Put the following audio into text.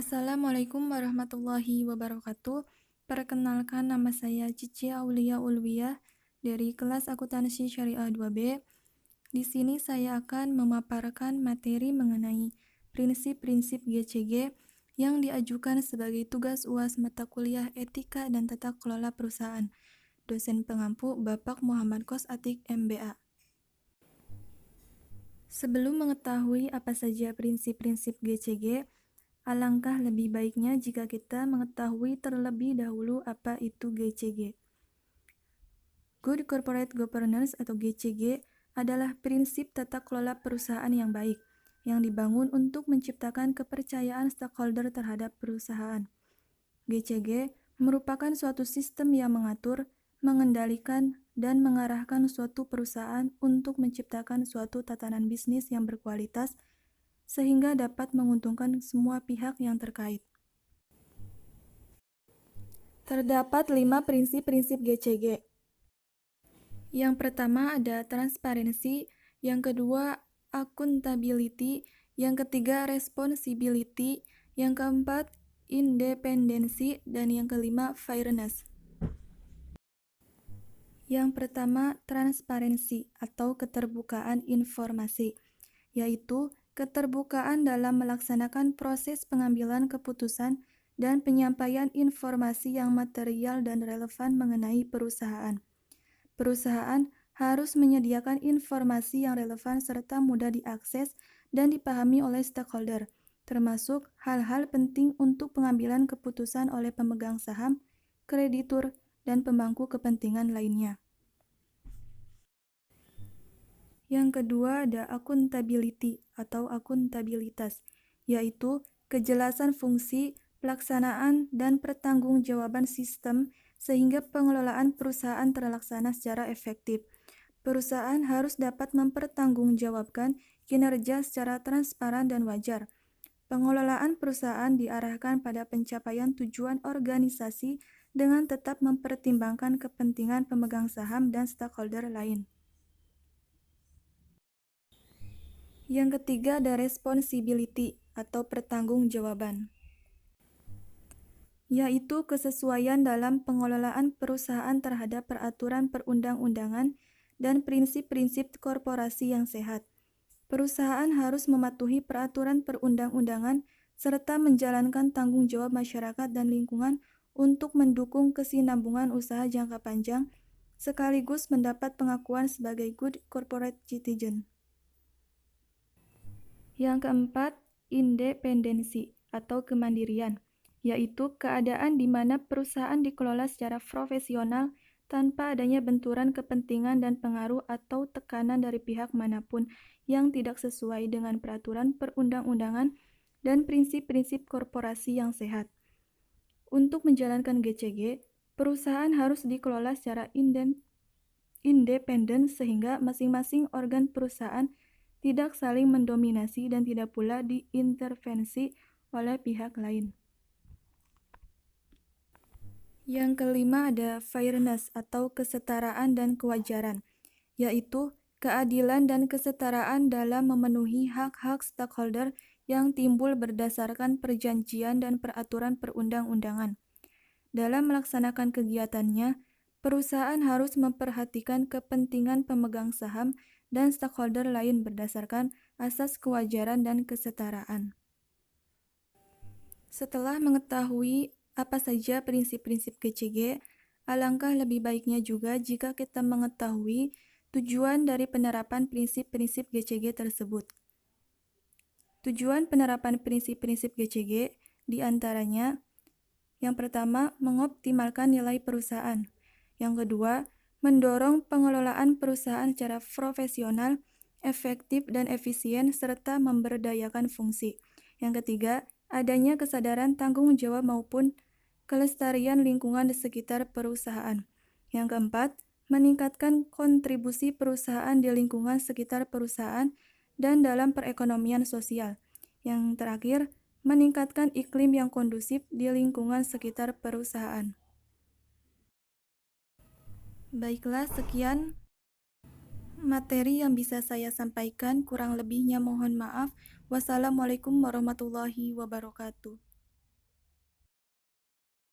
Assalamualaikum warahmatullahi wabarakatuh. Perkenalkan, nama saya Cici Aulia Ulwiyah dari kelas Akuntansi Syariah 2B. Di sini saya akan memaparkan materi mengenai prinsip-prinsip GCG yang diajukan sebagai tugas UAS mata kuliah Etika dan Tata Kelola Perusahaan. Dosen pengampu Bapak Muhammad Kos Atik MBA. Sebelum mengetahui apa saja prinsip-prinsip GCG, alangkah lebih baiknya jika kita mengetahui terlebih dahulu apa itu GCG. Good Corporate Governance atau GCG adalah prinsip tata kelola perusahaan yang baik, yang dibangun untuk menciptakan kepercayaan stakeholder terhadap perusahaan. GCG merupakan suatu sistem yang mengatur, mengendalikan, dan mengarahkan suatu perusahaan untuk menciptakan suatu tatanan bisnis yang berkualitas, sehingga dapat menguntungkan semua pihak yang terkait. Terdapat 5 prinsip-prinsip GCG. Yang pertama ada transparency, yang kedua accountability, yang ketiga responsibility, yang keempat independensi, dan yang kelima fairness. Yang pertama transparency atau keterbukaan informasi, yaitu keterbukaan dalam melaksanakan proses pengambilan keputusan dan penyampaian informasi yang material dan relevan mengenai perusahaan. Perusahaan harus menyediakan informasi yang relevan serta mudah diakses dan dipahami oleh stakeholder, termasuk hal-hal penting untuk pengambilan keputusan oleh pemegang saham, kreditur, dan pemangku kepentingan lainnya. Yang kedua ada accountability atau akuntabilitas, yaitu kejelasan fungsi, pelaksanaan, dan pertanggungjawaban sistem sehingga pengelolaan perusahaan terlaksana secara efektif. Perusahaan harus dapat mempertanggungjawabkan kinerja secara transparan dan wajar. Pengelolaan perusahaan diarahkan pada pencapaian tujuan organisasi dengan tetap mempertimbangkan kepentingan pemegang saham dan stakeholder lain. Yang ketiga ada responsibility atau pertanggungjawaban, yaitu kesesuaian dalam pengelolaan perusahaan terhadap peraturan perundang-undangan dan prinsip-prinsip korporasi yang sehat. Perusahaan harus mematuhi peraturan perundang-undangan serta menjalankan tanggung jawab masyarakat dan lingkungan untuk mendukung kesinambungan usaha jangka panjang, sekaligus mendapat pengakuan sebagai good corporate citizen. Yang keempat, independensi atau kemandirian, yaitu keadaan di mana perusahaan dikelola secara profesional tanpa adanya benturan kepentingan dan pengaruh atau tekanan dari pihak manapun yang tidak sesuai dengan peraturan perundang-undangan dan prinsip-prinsip korporasi yang sehat. Untuk menjalankan GCG, perusahaan harus dikelola secara independen sehingga masing-masing organ perusahaan tidak saling mendominasi dan tidak pula diintervensi oleh pihak lain. Yang kelima ada fairness atau kesetaraan dan kewajaran, yaitu keadilan dan kesetaraan dalam memenuhi hak-hak stakeholder yang timbul berdasarkan perjanjian dan peraturan perundang-undangan. Dalam melaksanakan kegiatannya, perusahaan harus memperhatikan kepentingan pemegang saham dan stakeholder lain berdasarkan asas kewajaran dan kesetaraan. Setelah mengetahui apa saja prinsip-prinsip GCG, alangkah lebih baiknya juga jika kita mengetahui tujuan dari penerapan prinsip-prinsip GCG tersebut. Tujuan penerapan prinsip-prinsip GCG diantaranya: yang pertama, mengoptimalkan nilai perusahaan. Yang kedua, mendorong pengelolaan perusahaan secara profesional, efektif, dan efisien, serta memberdayakan fungsi. Yang ketiga, adanya kesadaran tanggung jawab maupun kelestarian lingkungan di sekitar perusahaan. Yang keempat, meningkatkan kontribusi perusahaan di lingkungan sekitar perusahaan dan dalam perekonomian sosial. Yang terakhir, meningkatkan iklim yang kondusif di lingkungan sekitar perusahaan. Baiklah, sekian materi yang bisa saya sampaikan. Kurang lebihnya mohon maaf. Wassalamualaikum warahmatullahi wabarakatuh.